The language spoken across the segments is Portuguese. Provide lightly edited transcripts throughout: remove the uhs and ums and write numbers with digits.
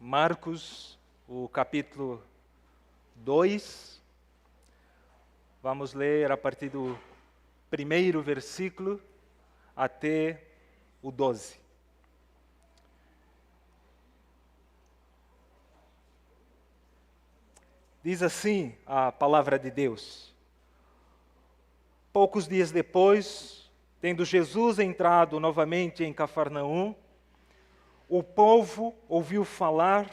Marcos, o capítulo 2. Vamos ler a partir do primeiro versículo até o 12. Diz assim a palavra de Deus. Poucos dias depois, tendo Jesus entrado novamente em Cafarnaum, o povo ouviu falar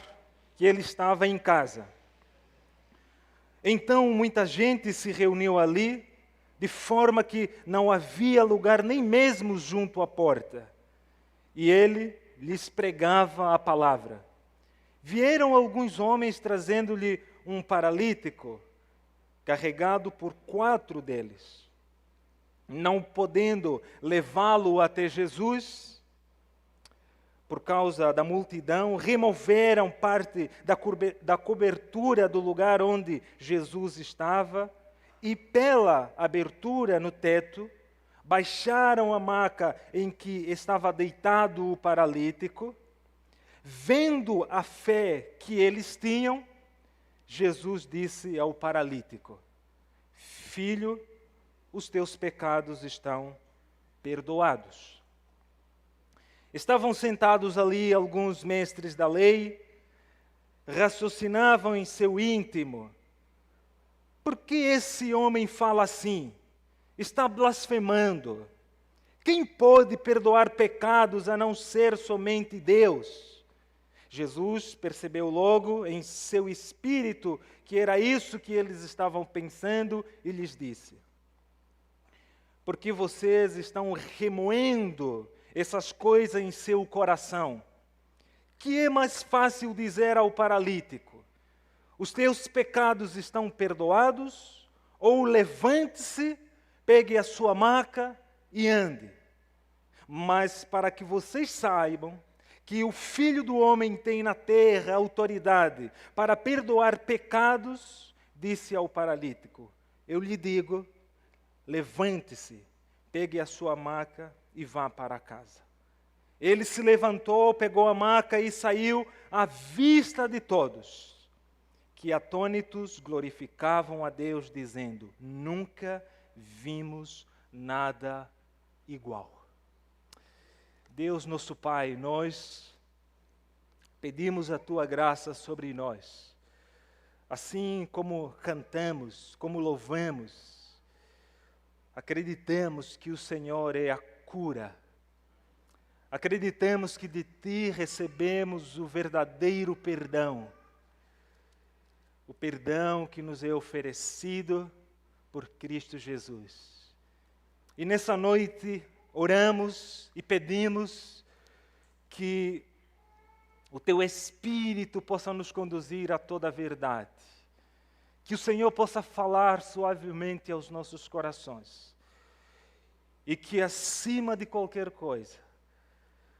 que ele estava em casa. Então muita gente se reuniu ali, de forma que não havia lugar nem mesmo junto à porta. E ele lhes pregava a palavra. Vieram alguns homens trazendo-lhe um paralítico, carregado por 4 deles. Não podendo levá-lo até Jesus, por causa da multidão, removeram parte da cobertura do lugar onde Jesus estava e, pela abertura no teto, baixaram a maca em que estava deitado o paralítico. Vendo a fé que eles tinham, Jesus disse ao paralítico: Filho, os teus pecados estão perdoados. Estavam sentados ali alguns mestres da lei, raciocinavam em seu íntimo: por que esse homem fala assim? Está blasfemando. Quem pode perdoar pecados a não ser somente Deus? Jesus percebeu logo em seu espírito que era isso que eles estavam pensando e lhes disse: porque vocês estão remoendo essas coisas em seu coração? Que é mais fácil dizer ao paralítico: os teus pecados estão perdoados, ou levante-se, pegue a sua maca e ande. Mas para que vocês saibam que o Filho do Homem tem na terra autoridade para perdoar pecados, disse ao paralítico: eu lhe digo, levante-se, pegue a sua maca e vá para casa. Ele se levantou, pegou a maca e saiu à vista de todos, que atônitos glorificavam a Deus, dizendo: nunca vimos nada igual. Deus nosso Pai, nós pedimos a Tua graça sobre nós. Assim como cantamos, como louvamos, acreditamos que o Senhor é a cura. Acreditamos que de Ti recebemos o verdadeiro perdão. O perdão que nos é oferecido por Cristo Jesus. E nessa noite oramos e pedimos que o Teu Espírito possa nos conduzir a toda a verdade. Que o Senhor possa falar suavemente aos nossos corações. E que acima de qualquer coisa,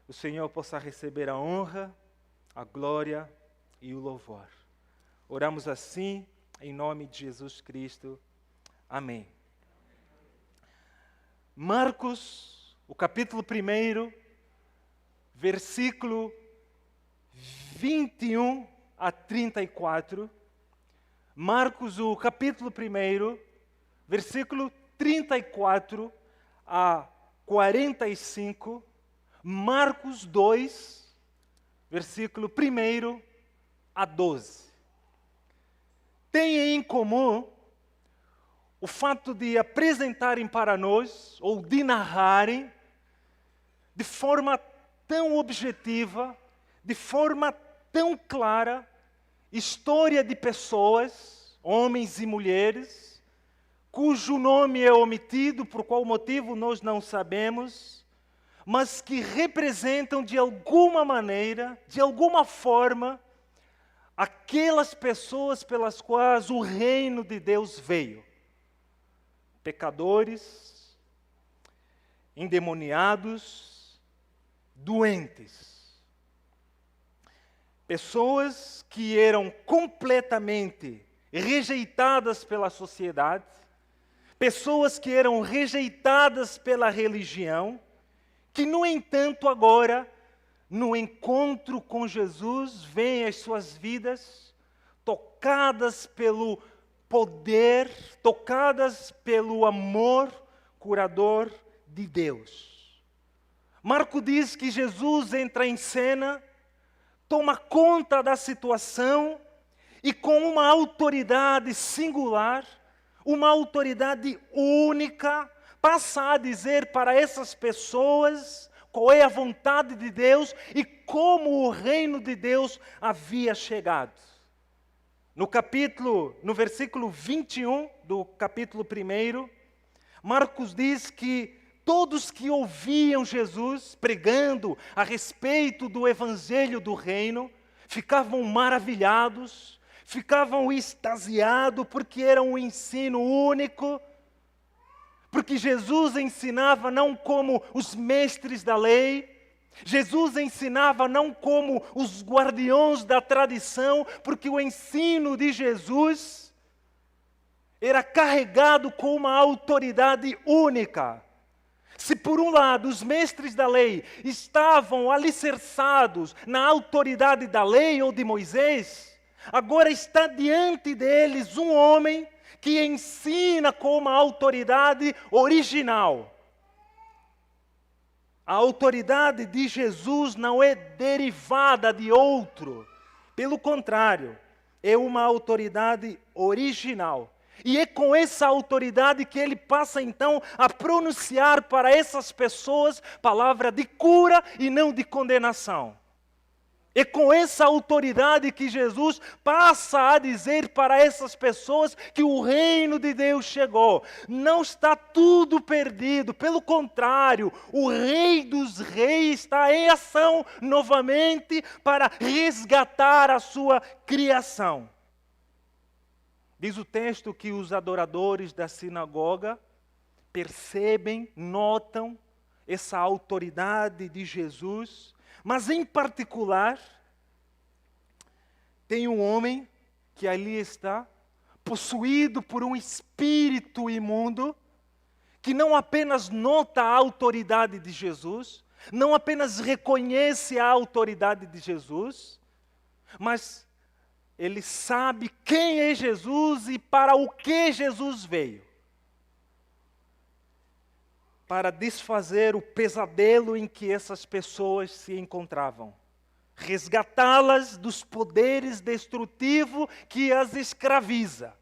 o Senhor possa receber a honra, a glória e o louvor. Oramos assim, em nome de Jesus Cristo. Amém. Marcos, o capítulo 1, versículo 21 a 34. Marcos, o capítulo 1, versículo 34 a 45. Marcos 2, versículo 1 a 12. Tem em comum o fato de apresentarem para nós, ou de narrarem, de forma tão objetiva, de forma tão clara, história de pessoas, homens e mulheres, cujo nome é omitido, por qual motivo nós não sabemos, mas que representam de alguma maneira, de alguma forma, aquelas pessoas pelas quais o reino de Deus veio. Pecadores, endemoniados, doentes. Pessoas que eram completamente rejeitadas pela sociedade, pessoas que eram rejeitadas pela religião, que, no entanto, agora no encontro com Jesus, veem as suas vidas tocadas pelo poder, tocadas pelo amor curador de Deus. Marco diz que Jesus entra em cena, toma conta da situação e com uma autoridade singular, uma autoridade única, passa a dizer para essas pessoas qual é a vontade de Deus e como o reino de Deus havia chegado. No versículo 21 do capítulo 1, Marcos diz que todos que ouviam Jesus pregando a respeito do evangelho do reino, ficavam maravilhados, ficavam extasiados, porque era um ensino único, porque Jesus ensinava não como os mestres da lei, Jesus ensinava não como os guardiões da tradição, porque o ensino de Jesus era carregado com uma autoridade única. Se por um lado os mestres da lei estavam alicerçados na autoridade da lei ou de Moisés, agora está diante deles um homem que ensina com uma autoridade original. A autoridade de Jesus não é derivada de outro. Pelo contrário, é uma autoridade original. E é com essa autoridade que ele passa então a pronunciar para essas pessoas palavra de cura e não de condenação. É com essa autoridade que Jesus passa a dizer para essas pessoas que o reino de Deus chegou. Não está tudo perdido, pelo contrário, o Rei dos Reis está em ação novamente para resgatar a sua criação. Diz o texto que os adoradores da sinagoga percebem, notam essa autoridade de Jesus, mas em particular, tem um homem que ali está, possuído por um espírito imundo, que não apenas nota a autoridade de Jesus, não apenas reconhece a autoridade de Jesus, mas ele sabe quem é Jesus e para o que Jesus veio. Para desfazer o pesadelo em que essas pessoas se encontravam. Resgatá-las dos poderes destrutivos que as escraviza.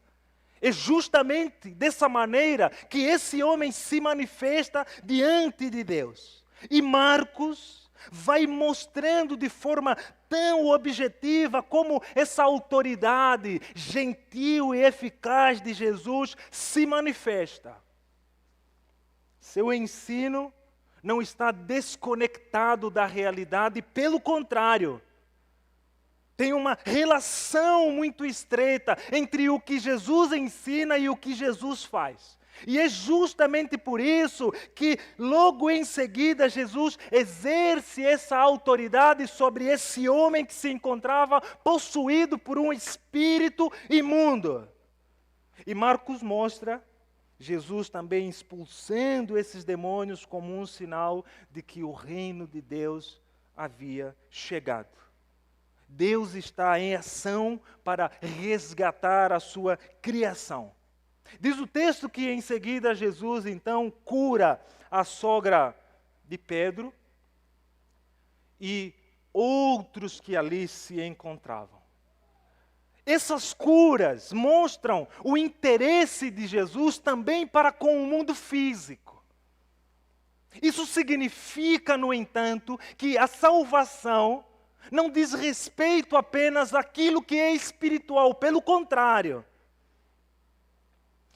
É justamente dessa maneira que esse homem se manifesta diante de Deus. E Marcos vai mostrando de forma tão objetiva como essa autoridade gentil e eficaz de Jesus se manifesta. Seu ensino não está desconectado da realidade, pelo contrário, tem uma relação muito estreita entre o que Jesus ensina e o que Jesus faz. E é justamente por isso que logo em seguida Jesus exerce essa autoridade sobre esse homem que se encontrava possuído por um espírito imundo. E Marcos mostra Jesus também expulsando esses demônios como um sinal de que o reino de Deus havia chegado. Deus está em ação para resgatar a sua criação. Diz o texto que em seguida Jesus então cura a sogra de Pedro e outros que ali se encontravam. Essas curas mostram o interesse de Jesus também para com o mundo físico. Isso significa, no entanto, que a salvação não diz respeito apenas àquilo que é espiritual, pelo contrário.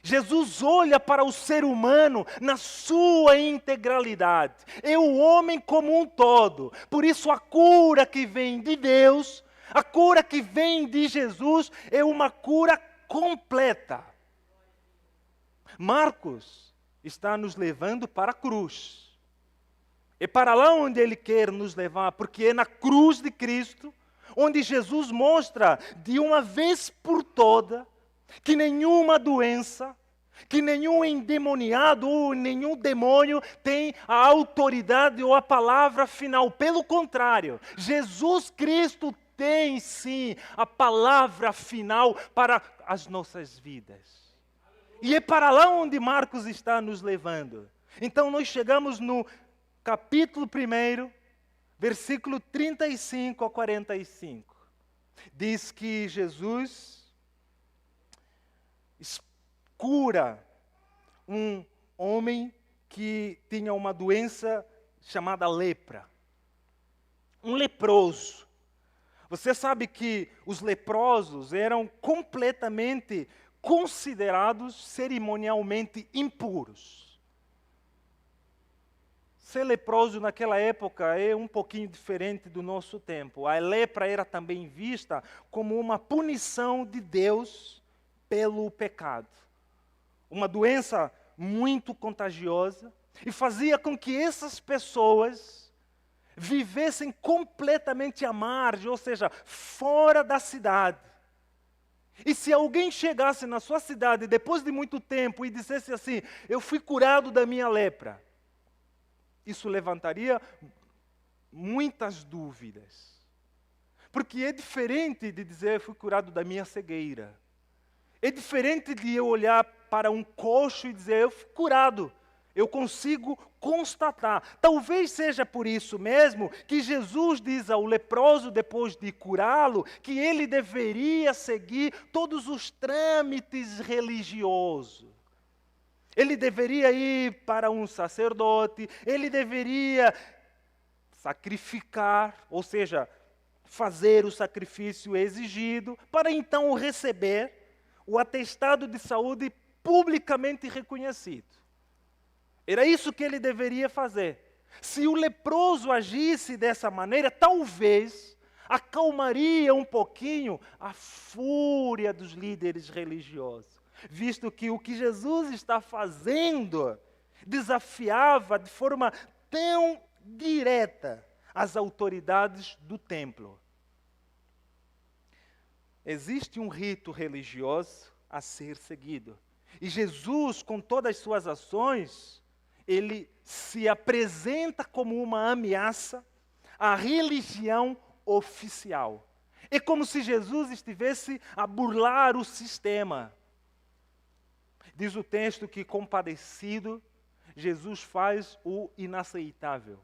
Jesus olha para o ser humano na sua integralidade. É o homem como um todo. Por isso a cura que vem de Deus, a cura que vem de Jesus é uma cura completa. Marcos está nos levando para a cruz. É para lá onde ele quer nos levar, porque é na cruz de Cristo, onde Jesus mostra de uma vez por toda que nenhuma doença, que nenhum endemoniado ou nenhum demônio tem a autoridade ou a palavra final. Pelo contrário, Jesus Cristo tem sim a palavra final para as nossas vidas. E é para lá onde Marcos está nos levando. Então nós chegamos no capítulo 1, versículo 35 a 45. Diz que Jesus cura um homem que tinha uma doença chamada lepra. Um leproso. Você sabe que os leprosos eram completamente considerados cerimonialmente impuros. Ser leproso naquela época é um pouquinho diferente do nosso tempo. A lepra era também vista como uma punição de Deus pelo pecado. Uma doença muito contagiosa e fazia com que essas pessoas vivessem completamente à margem, ou seja, fora da cidade. E se alguém chegasse na sua cidade depois de muito tempo e dissesse assim: eu fui curado da minha lepra, isso levantaria muitas dúvidas. Porque é diferente de dizer: eu fui curado da minha cegueira. É diferente de eu olhar para um coxo e dizer: eu fui curado. Eu consigo constatar. Talvez seja por isso mesmo que Jesus diz ao leproso, depois de curá-lo, que ele deveria seguir todos os trâmites religiosos. Ele deveria ir para um sacerdote, ele deveria sacrificar, ou seja, fazer o sacrifício exigido, para então receber o atestado de saúde publicamente reconhecido. Era isso que ele deveria fazer. Se o leproso agisse dessa maneira, talvez acalmaria um pouquinho a fúria dos líderes religiosos, visto que o que Jesus está fazendo desafiava de forma tão direta as autoridades do templo. Existe um rito religioso a ser seguido. E Jesus, com todas as suas ações, ele se apresenta como uma ameaça à religião oficial. É como se Jesus estivesse a burlar o sistema. Diz o texto que, compadecido, Jesus faz o inaceitável.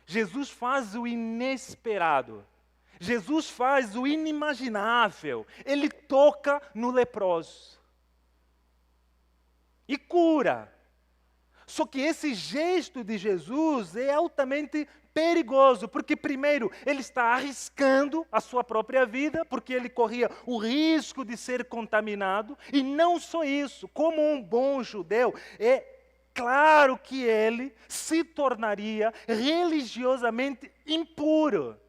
Jesus faz o inesperado. Jesus faz o inimaginável. Ele toca no leproso e cura. Só que esse gesto de Jesus é altamente perigoso, porque primeiro ele está arriscando a sua própria vida, porque ele corria o risco de ser contaminado, e não só isso, como um bom judeu, é claro que ele se tornaria religiosamente impuro.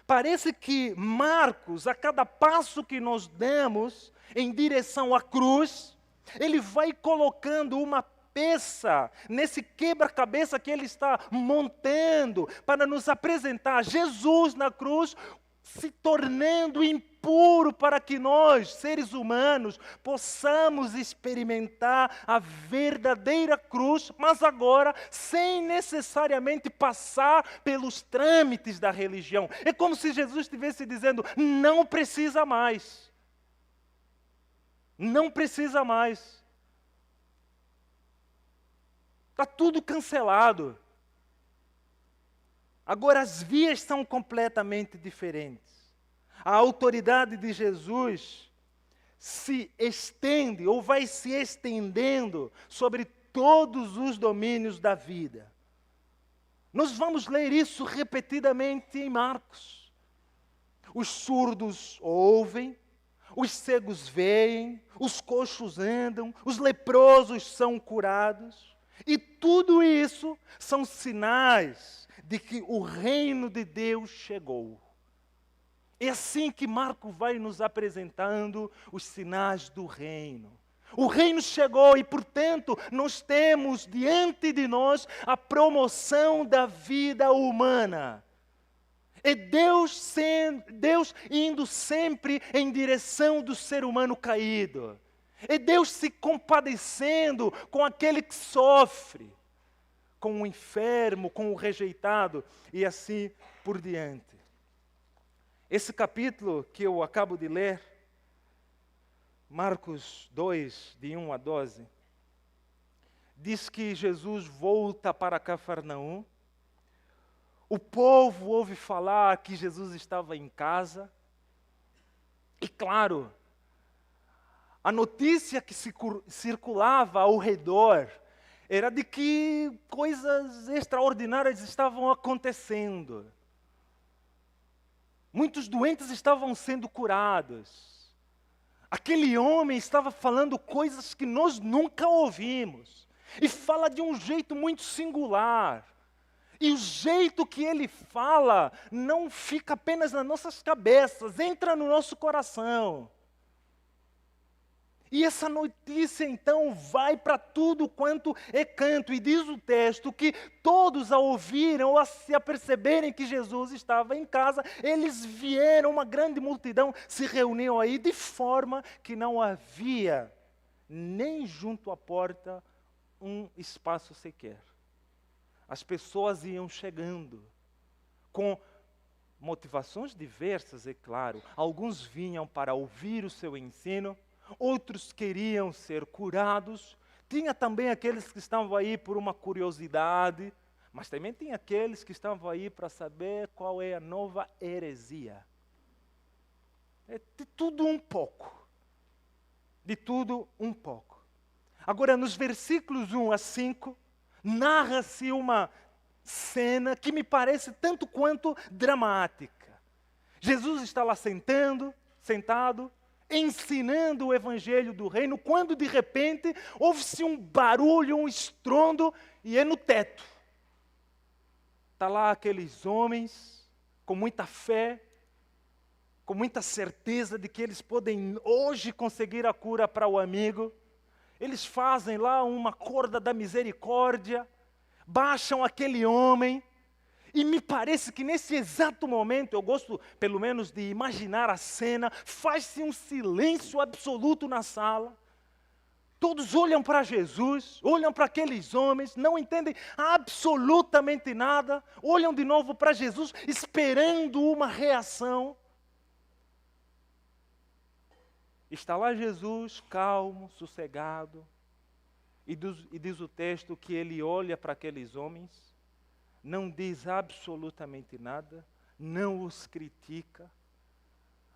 Parece que Marcos, a cada passo que nós damos em direção à cruz, ele vai colocando uma peça nesse quebra-cabeça que ele está montando para nos apresentar Jesus na cruz, se tornando impuro para que nós, seres humanos, possamos experimentar a verdadeira cruz, mas agora sem necessariamente passar pelos trâmites da religião. É como se Jesus estivesse dizendo: não precisa mais. Não precisa mais. Está tudo cancelado. Agora as vias são completamente diferentes. A autoridade de Jesus se estende ou vai se estendendo sobre todos os domínios da vida. Nós vamos ler isso repetidamente em Marcos. Os surdos ouvem, os cegos veem, os coxos andam, os leprosos são curados. E tudo isso são sinais de que o reino de Deus chegou. É assim que Marcos vai nos apresentando os sinais do reino. O reino chegou e, portanto, nós temos diante de nós a promoção da vida humana. É Deus indo sempre em direção do ser humano caído. É Deus se compadecendo com aquele que sofre, com o enfermo, com o rejeitado e assim por diante. Esse capítulo que eu acabo de ler, Marcos 2, de 1 a 12, diz que Jesus volta para Cafarnaum. O povo ouve falar que Jesus estava em casa. E claro, a notícia que circulava ao redor era de que coisas extraordinárias estavam acontecendo. Muitos doentes estavam sendo curados. Aquele homem estava falando coisas que nós nunca ouvimos. E fala de um jeito muito singular. E o jeito que ele fala não fica apenas nas nossas cabeças, entra no nosso coração. E essa notícia então vai para tudo quanto é canto. E diz o texto que todos a ouviram, ou a se aperceberem que Jesus estava em casa, eles vieram, uma grande multidão se reuniu aí, de forma que não havia nem junto à porta um espaço sequer. As pessoas iam chegando com motivações diversas, é claro. Alguns vinham para ouvir o seu ensino, outros queriam ser curados. Tinha também aqueles que estavam aí por uma curiosidade, mas também tinha aqueles que estavam aí para saber qual é a nova heresia. É de tudo um pouco. De tudo um pouco. Agora, nos versículos 1 a 5, narra-se uma cena que me parece tanto quanto dramática. Jesus está lá sentado, ensinando o evangelho do reino, quando de repente ouve-se um barulho, um estrondo, e é no teto. Está lá aqueles homens com muita fé, com muita certeza de que eles podem hoje conseguir a cura para o amigo. Eles fazem lá uma corda da misericórdia, baixam aquele homem, e me parece que nesse exato momento, eu gosto pelo menos de imaginar a cena, faz-se um silêncio absoluto na sala. Todos olham para Jesus, olham para aqueles homens, não entendem absolutamente nada, olham de novo para Jesus, esperando uma reação. Está lá Jesus, calmo, sossegado, e diz o texto que ele olha para aqueles homens, não diz absolutamente nada, não os critica,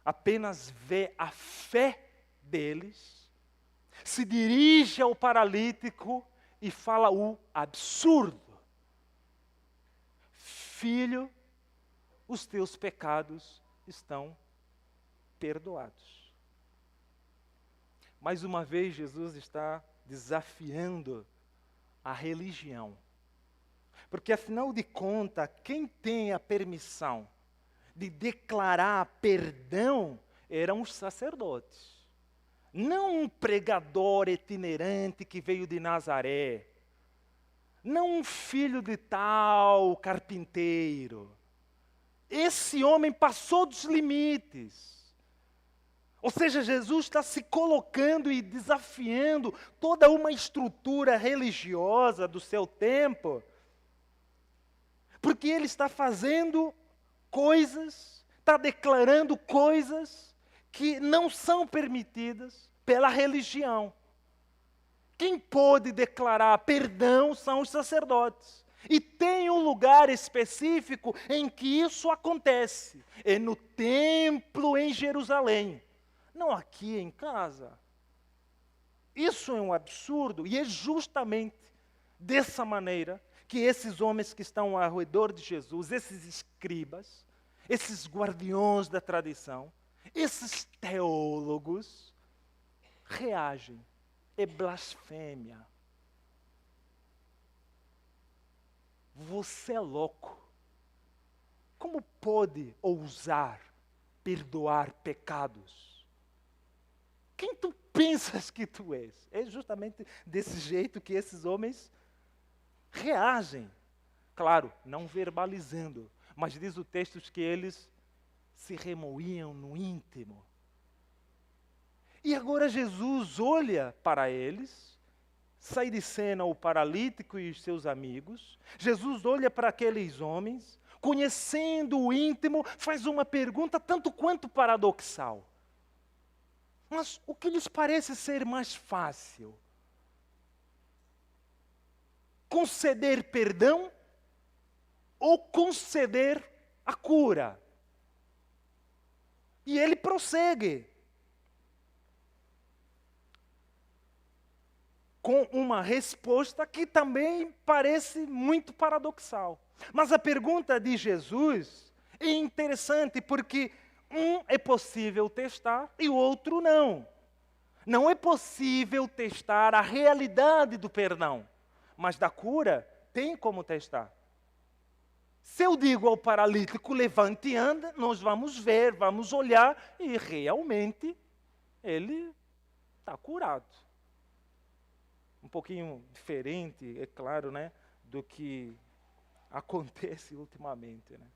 apenas vê a fé deles, se dirige ao paralítico e fala o absurdo: filho, os teus pecados estão perdoados. Mais uma vez, Jesus está desafiando a religião. Porque, afinal de contas, quem tem a permissão de declarar perdão eram os sacerdotes. Não um pregador itinerante que veio de Nazaré. Não um filho de tal carpinteiro. Esse homem passou dos limites. Ou seja, Jesus está se colocando e desafiando toda uma estrutura religiosa do seu tempo, porque ele está fazendo coisas, está declarando coisas que não são permitidas pela religião. Quem pode declarar perdão são os sacerdotes. E tem um lugar específico em que isso acontece. É no templo em Jerusalém. Não aqui em casa. Isso é um absurdo, e é justamente dessa maneira que esses homens que estão ao redor de Jesus, esses escribas, esses guardiões da tradição, esses teólogos, reagem. É blasfêmia. Você é louco. Como pode ousar perdoar pecados? Quem tu pensas que tu és? É justamente desse jeito que esses homens reagem. Claro, não verbalizando, mas diz o texto que eles se remoíam no íntimo. E agora Jesus olha para eles, sai de cena o paralítico e os seus amigos. Jesus olha para aqueles homens, conhecendo o íntimo, faz uma pergunta tanto quanto paradoxal. Mas o que lhes parece ser mais fácil? Conceder perdão ou conceder a cura? E ele prossegue com uma resposta que também parece muito paradoxal. Mas a pergunta de Jesus é interessante porque um é possível testar e o outro não. Não é possível testar a realidade do perdão, mas da cura tem como testar. Se eu digo ao paralítico, levante e anda, nós vamos ver, vamos olhar e realmente ele está curado. Um pouquinho diferente, é claro, né, do que acontece ultimamente, né?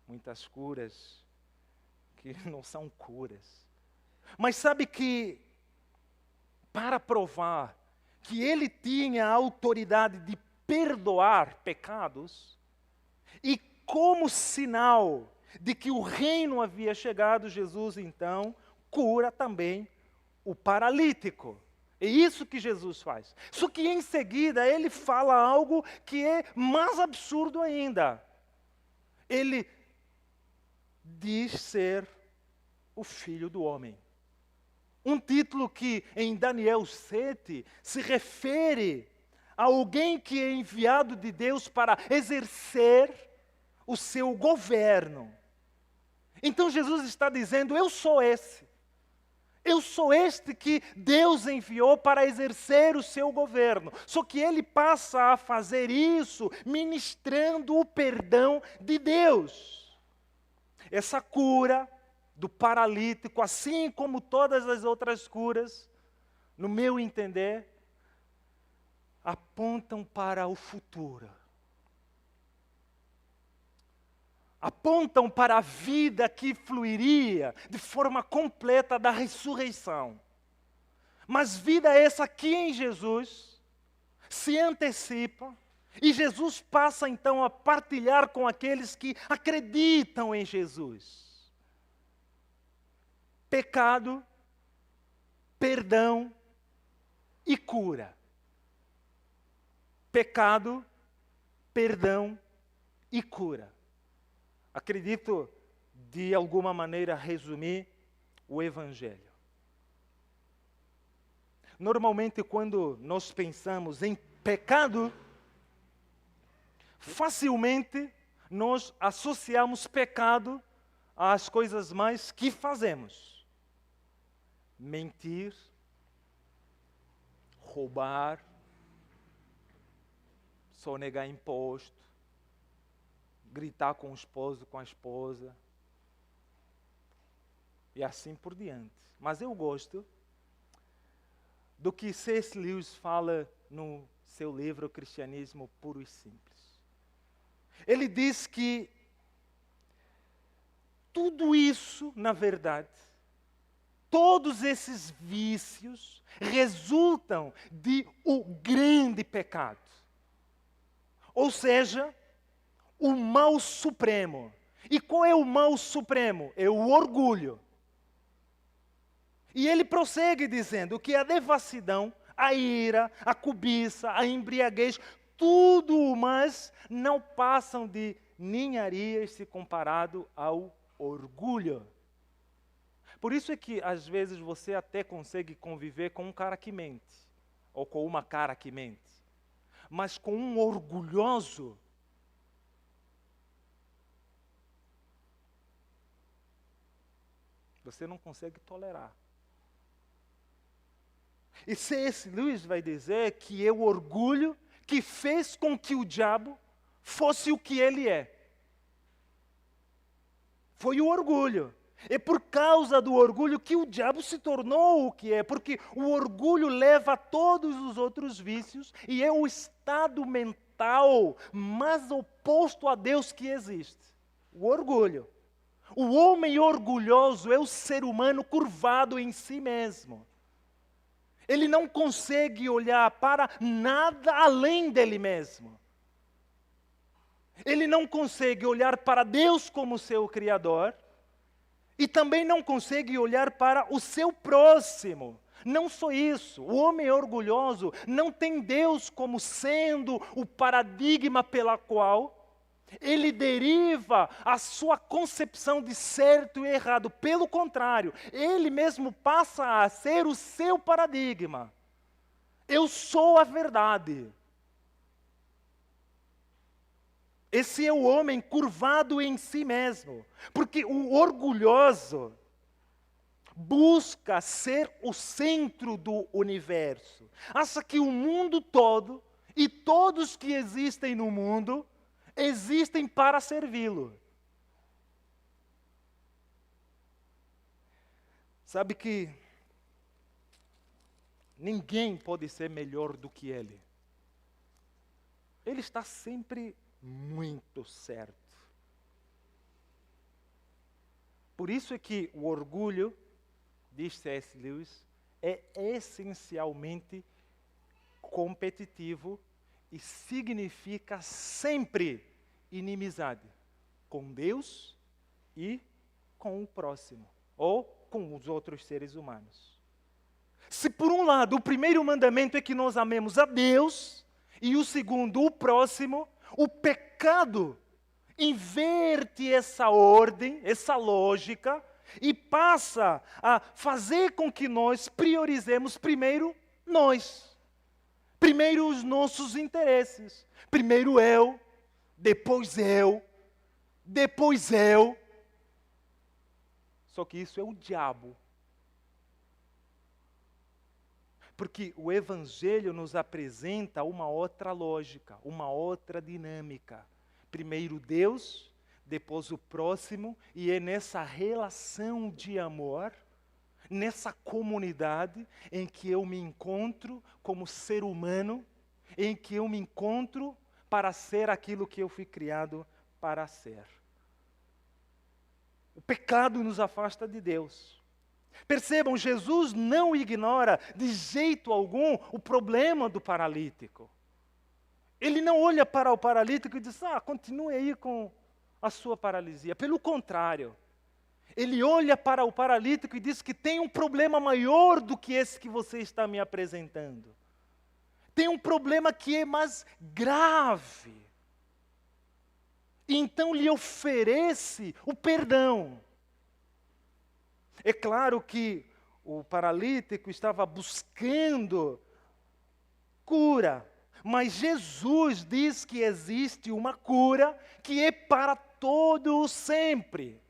Muitas curas que não são curas. Mas sabe que, para provar que ele tinha a autoridade de perdoar pecados, e como sinal de que o reino havia chegado, Jesus então cura também o paralítico. É isso que Jesus faz. Só que em seguida ele fala algo que é mais absurdo ainda. Ele diz ser o Filho do Homem. Um título que em Daniel 7 se refere a alguém que é enviado de Deus para exercer o seu governo. Então Jesus está dizendo, eu sou esse. Eu sou este que Deus enviou para exercer o seu governo. Só que ele passa a fazer isso ministrando o perdão de Deus. Essa cura do paralítico, assim como todas as outras curas, no meu entender, apontam para o futuro. Apontam para a vida que fluiria de forma completa da ressurreição. Mas vida essa que em Jesus se antecipa e Jesus passa então a partilhar com aqueles que acreditam em Jesus. Pecado, perdão e cura. Pecado, perdão e cura. Acredito, de alguma maneira, resumir o Evangelho. Normalmente, quando nós pensamos em pecado, facilmente nós associamos pecado às coisas mais que fazemos. Mentir, roubar, sonegar imposto, gritar com o esposo, com a esposa, e assim por diante. Mas eu gosto do que C.S. Lewis fala no seu livro Cristianismo Puro e Simples. Ele diz que tudo isso, na verdade, todos esses vícios resultam de o grande pecado. Ou seja, o mal supremo. E qual é o mal supremo? É o orgulho. E ele prossegue dizendo que a devassidão, a ira, a cobiça, a embriaguez, tudo o mais não passam de ninharias se comparado ao orgulho. Por isso é que às vezes você até consegue conviver com um cara que mente, ou com uma cara que mente. Mas com um orgulhoso, você não consegue tolerar. E C.S. Lewis vai dizer que é o orgulho que fez com que o diabo fosse o que ele é. Foi o orgulho. É por causa do orgulho que o diabo se tornou o que é, porque o orgulho leva a todos os outros vícios e é o estado mental mais oposto a Deus que existe. O orgulho. O homem orgulhoso é o ser humano curvado em si mesmo. Ele não consegue olhar para nada além dele mesmo. Ele não consegue olhar para Deus como seu Criador e também não consegue olhar para o seu próximo. Não só isso, o homem orgulhoso não tem Deus como sendo o paradigma pela qual ele deriva a sua concepção de certo e errado. Pelo contrário, ele mesmo passa a ser o seu paradigma. Eu sou a verdade. Esse é o homem curvado em si mesmo. Porque o orgulhoso busca ser o centro do universo. Acha que o mundo todo e todos que existem no mundo existem para servi-lo. Sabe que ninguém pode ser melhor do que ele. Ele está sempre muito certo. Por isso é que o orgulho, diz C.S. Lewis, é essencialmente competitivo e significa sempre inimizade com Deus e com o próximo, ou com os outros seres humanos. Se por um lado o primeiro mandamento é que nós amemos a Deus, e o segundo o próximo, o pecado inverte essa ordem, essa lógica, e passa a fazer com que nós priorizemos primeiro nós. Primeiro os nossos interesses. Primeiro eu, depois eu, depois eu. Só que isso é o diabo. Porque o Evangelho nos apresenta uma outra lógica, uma outra dinâmica. Primeiro Deus, depois o próximo, e é nessa relação de amor, nessa comunidade em que eu me encontro como ser humano, em que eu me encontro para ser aquilo que eu fui criado para ser. O pecado nos afasta de Deus. Percebam, Jesus não ignora de jeito algum o problema do paralítico. Ele não olha para o paralítico e diz, continue aí com a sua paralisia. Pelo contrário, ele olha para o paralítico e diz que tem um problema maior do que esse que você está me apresentando. Tem um problema que é mais grave. E então lhe oferece o perdão. É claro que o paralítico estava buscando cura, mas Jesus diz que existe uma cura que é para todo o sempre.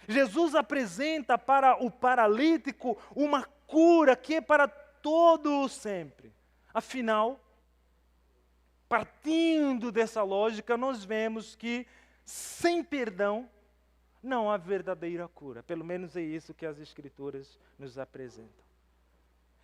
Jesus apresenta para o paralítico uma cura que é para todo o sempre. Afinal, partindo dessa lógica, nós vemos que sem perdão não há verdadeira cura. Pelo menos é isso que as Escrituras nos apresentam.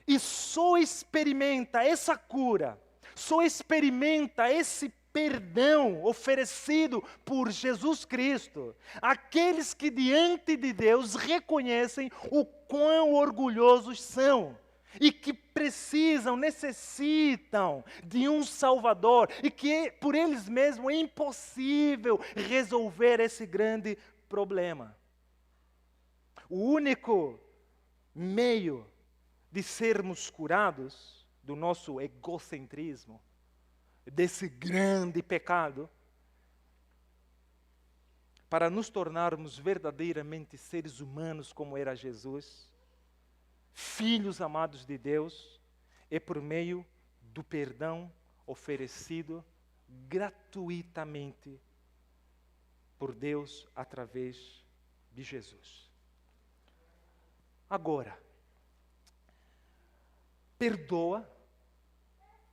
E só experimenta essa cura, só experimenta esse perdão oferecido por Jesus Cristo aqueles que diante de Deus reconhecem o quão orgulhosos são e que precisam, necessitam de um Salvador e que por eles mesmos é impossível resolver esse grande problema. O único meio de sermos curados do nosso egocentrismo, desse grande pecado, para nos tornarmos verdadeiramente seres humanos como era Jesus, filhos amados de Deus, é por meio do perdão oferecido gratuitamente por Deus através de Jesus. Agora, perdoa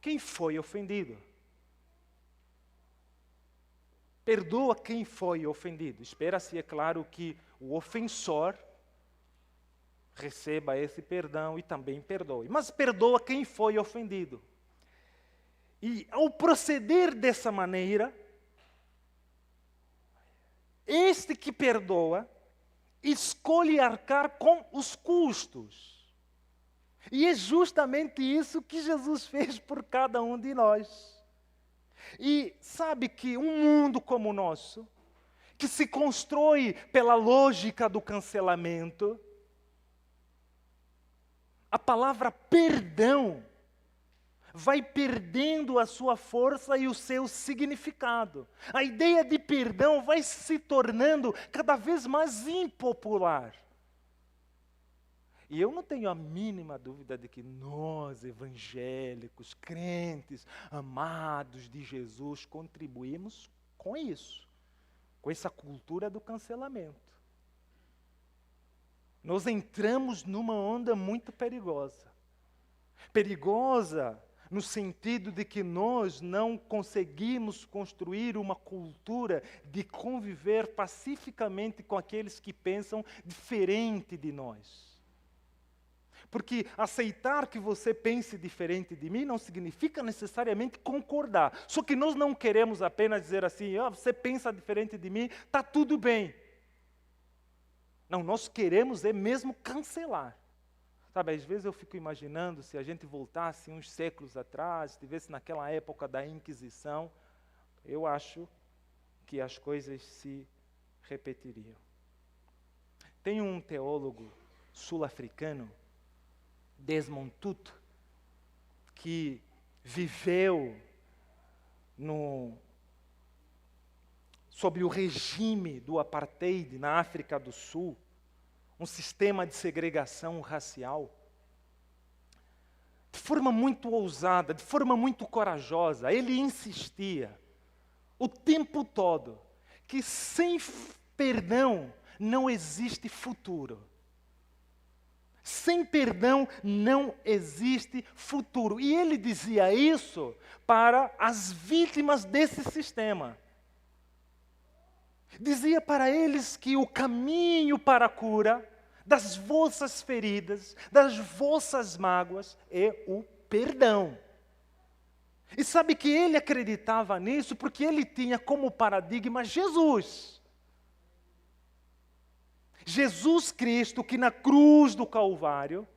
quem foi ofendido. Perdoa quem foi ofendido. Espera-se, é claro, que o ofensor receba esse perdão e também perdoe. Mas perdoa quem foi ofendido. E ao proceder dessa maneira, Este que perdoa, escolhe arcar com os custos. E é justamente isso que Jesus fez por cada um de nós. E sabe que um mundo como o nosso, que se constrói pela lógica do cancelamento, a palavra perdão vai perdendo a sua força e o seu significado. A ideia de perdão vai se tornando cada vez mais impopular. E eu não tenho a mínima dúvida de que nós, evangélicos, crentes, amados de Jesus, contribuímos com isso, com essa cultura do cancelamento. Nós entramos numa onda muito perigosa. Perigosa no sentido de que nós não conseguimos construir uma cultura de conviver pacificamente com aqueles que pensam diferente de nós. Porque aceitar que você pense diferente de mim não significa necessariamente concordar. Só que nós não queremos apenas dizer assim, você pensa diferente de mim, está tudo bem. Não, nós queremos mesmo cancelar. Sabe, às vezes eu fico imaginando se a gente voltasse uns séculos atrás, estivesse naquela época da Inquisição, eu acho que as coisas se repetiriam. Tem um teólogo sul-africano, Desmond Tutu, que viveu sob o regime do apartheid na África do Sul, um sistema de segregação racial, de forma muito ousada, de forma muito corajosa, ele insistia o tempo todo que sem perdão não existe futuro. Sem perdão não existe futuro. E ele dizia isso para as vítimas desse sistema. Dizia para eles que o caminho para a cura das vossas feridas, das vossas mágoas, é o perdão. E sabe que ele acreditava nisso porque ele tinha como paradigma Jesus. Jesus Cristo, que na cruz do Calvário,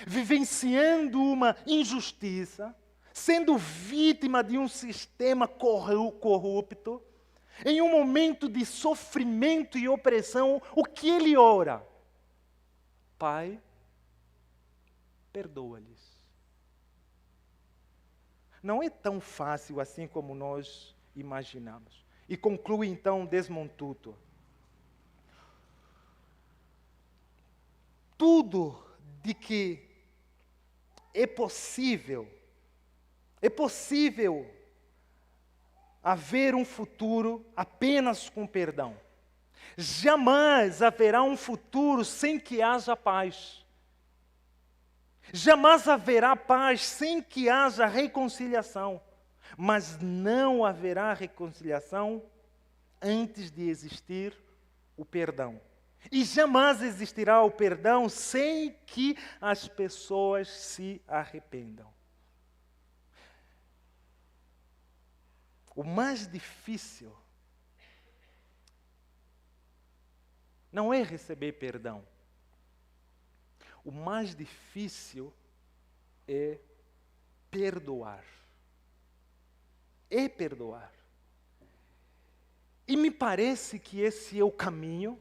vivenciando uma injustiça, sendo vítima de um sistema corrupto, em um momento de sofrimento e opressão, o que ele ora? Pai, perdoa-lhes. Não é tão fácil assim como nós imaginamos. E conclui então Desmond Tutu. Tudo de que é possível haver um futuro apenas com perdão. Jamais haverá um futuro sem que haja paz. Jamais haverá paz sem que haja reconciliação. Mas não haverá reconciliação antes de existir o perdão. E jamais existirá o perdão sem que as pessoas se arrependam. O mais difícil não é receber perdão. O mais difícil é perdoar. É perdoar. E me parece que esse é o caminho,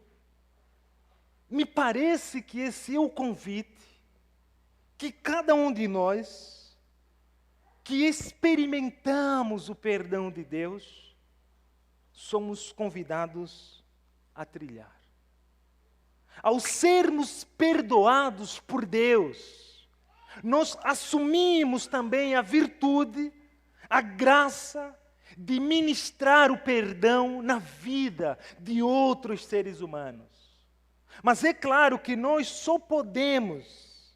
me parece que esse é o convite que cada um de nós, que experimentamos o perdão de Deus, somos convidados a trilhar. Ao sermos perdoados por Deus, nós assumimos também a virtude, a graça de ministrar o perdão na vida de outros seres humanos. Mas é claro que nós só podemos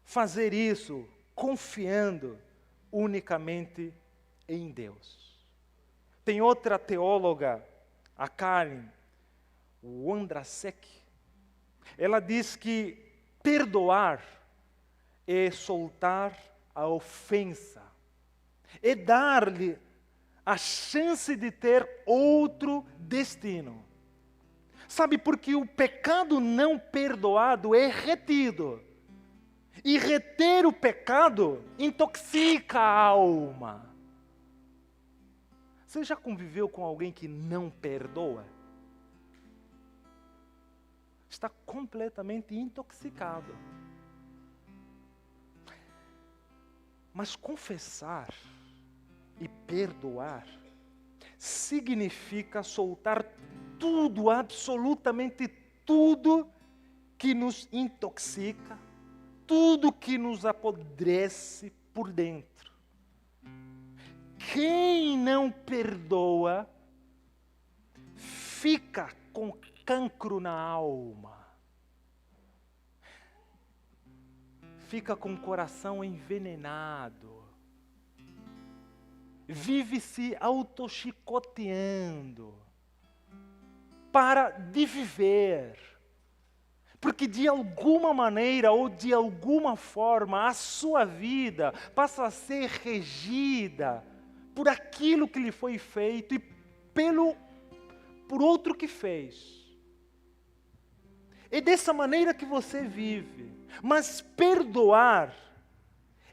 fazer isso confiando unicamente em Deus. Tem outra teóloga, a Karen Wondrasek, ela diz que perdoar é soltar a ofensa, é dar-lhe a chance de ter outro destino. Sabe, porque o pecado não perdoado é retido. E reter o pecado intoxica a alma. Você já conviveu com alguém que não perdoa? Está completamente intoxicado. Mas confessar e perdoar significa soltar tudo, absolutamente tudo que nos intoxica, tudo que nos apodrece por dentro. Quem não perdoa fica com cancro na alma, fica com o coração envenenado, vive se autochicoteando, para de viver, porque de alguma maneira ou de alguma forma a sua vida passa a ser regida por aquilo que lhe foi feito e por outro que fez. É dessa maneira que você vive. Mas perdoar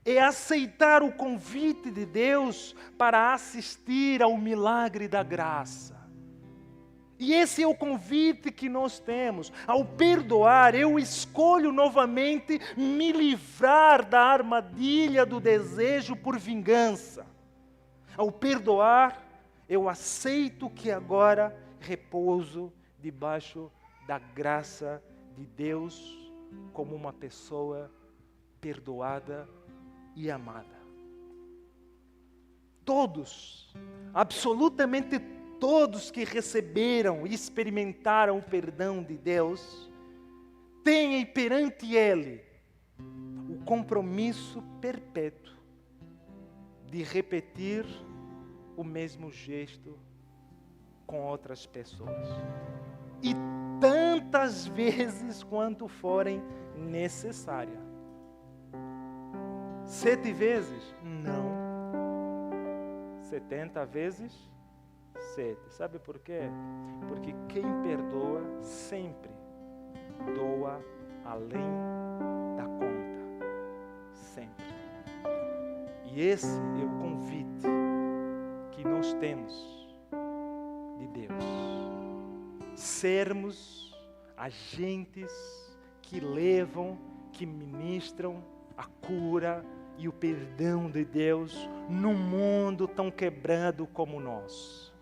é aceitar o convite de Deus para assistir ao milagre da graça. E esse é o convite que nós temos. Ao perdoar, eu escolho novamente me livrar da armadilha do desejo por vingança. Ao perdoar, eu aceito que agora repouso debaixo da graça de Deus como uma pessoa perdoada e amada. Todos, absolutamente todos que receberam e experimentaram o perdão de Deus, têm perante Ele o compromisso perpétuo de repetir o mesmo gesto com outras pessoas. E tantas vezes quanto forem necessárias. 7 vezes? Não. 70 vezes? 7. Sabe por quê? Porque quem perdoa sempre doa além da conta. Sempre. E esse é o convite que nós temos de Deus. Sermos agentes que levam, que ministram a cura e o perdão de Deus num mundo tão quebrado como o nosso.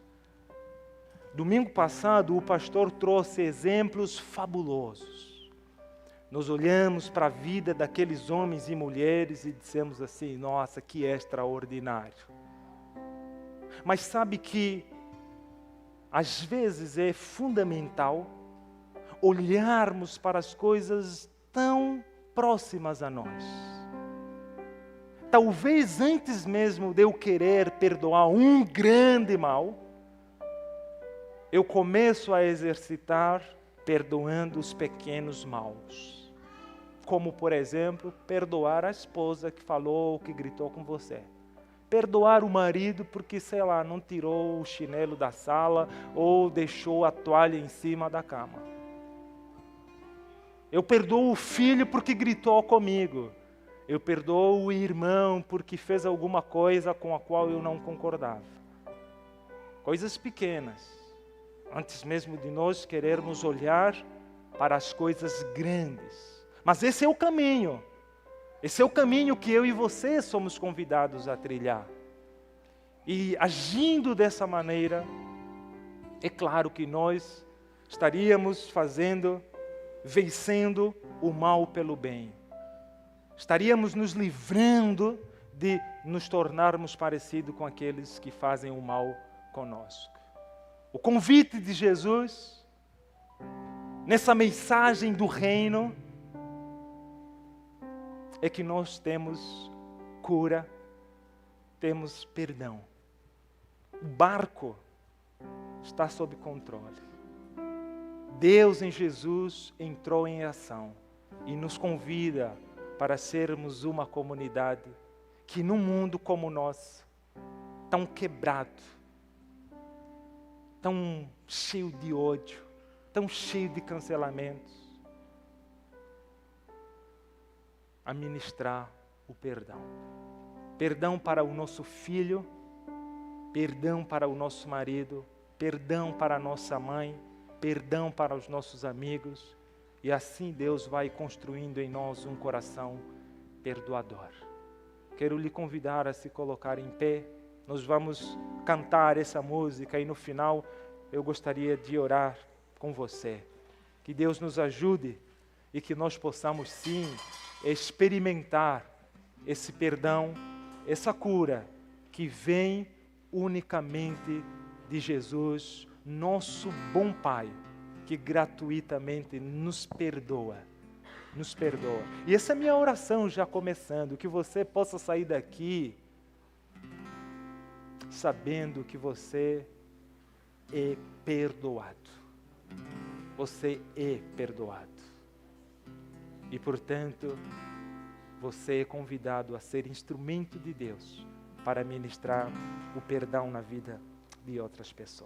Domingo passado, o pastor trouxe exemplos fabulosos. Nós olhamos para a vida daqueles homens e mulheres e dissemos assim: nossa, que extraordinário. Mas sabe que às vezes é fundamental olharmos para as coisas tão próximas a nós. Talvez antes mesmo de eu querer perdoar um grande mal, eu começo a exercitar perdoando os pequenos maus. Como, por exemplo, perdoar a esposa que falou, que gritou com você. Perdoar o marido porque, sei lá, não tirou o chinelo da sala ou deixou a toalha em cima da cama. Eu perdoo o filho porque gritou comigo. Eu perdoo o irmão porque fez alguma coisa com a qual eu não concordava. Coisas pequenas. Antes mesmo de nós querermos olhar para as coisas grandes. Mas esse é o caminho. Esse é o caminho que eu e você somos convidados a trilhar. E agindo dessa maneira, é claro que nós estaríamos vencendo o mal pelo bem. Estaríamos nos livrando de nos tornarmos parecidos com aqueles que fazem o mal conosco. O convite de Jesus, nessa mensagem do reino, é que nós temos cura, temos perdão. O barco está sob controle. Deus em Jesus entrou em ação e nos convida para sermos uma comunidade que num mundo como o nosso, tão quebrado, tão cheio de ódio, tão cheio de cancelamentos, a ministrar o perdão. Perdão para o nosso filho, perdão para o nosso marido, perdão para a nossa mãe, perdão para os nossos amigos, e assim Deus vai construindo em nós um coração perdoador. Quero lhe convidar a se colocar em pé. Nós vamos cantar essa música e no final eu gostaria de orar com você. Que Deus nos ajude e que nós possamos sim experimentar esse perdão, essa cura que vem unicamente de Jesus, nosso bom Pai, que gratuitamente nos perdoa. Nos perdoa. E essa é a minha oração já começando, que você possa sair daqui sabendo que você é perdoado. Você é perdoado. E, portanto, você é convidado a ser instrumento de Deus para ministrar o perdão na vida de outras pessoas.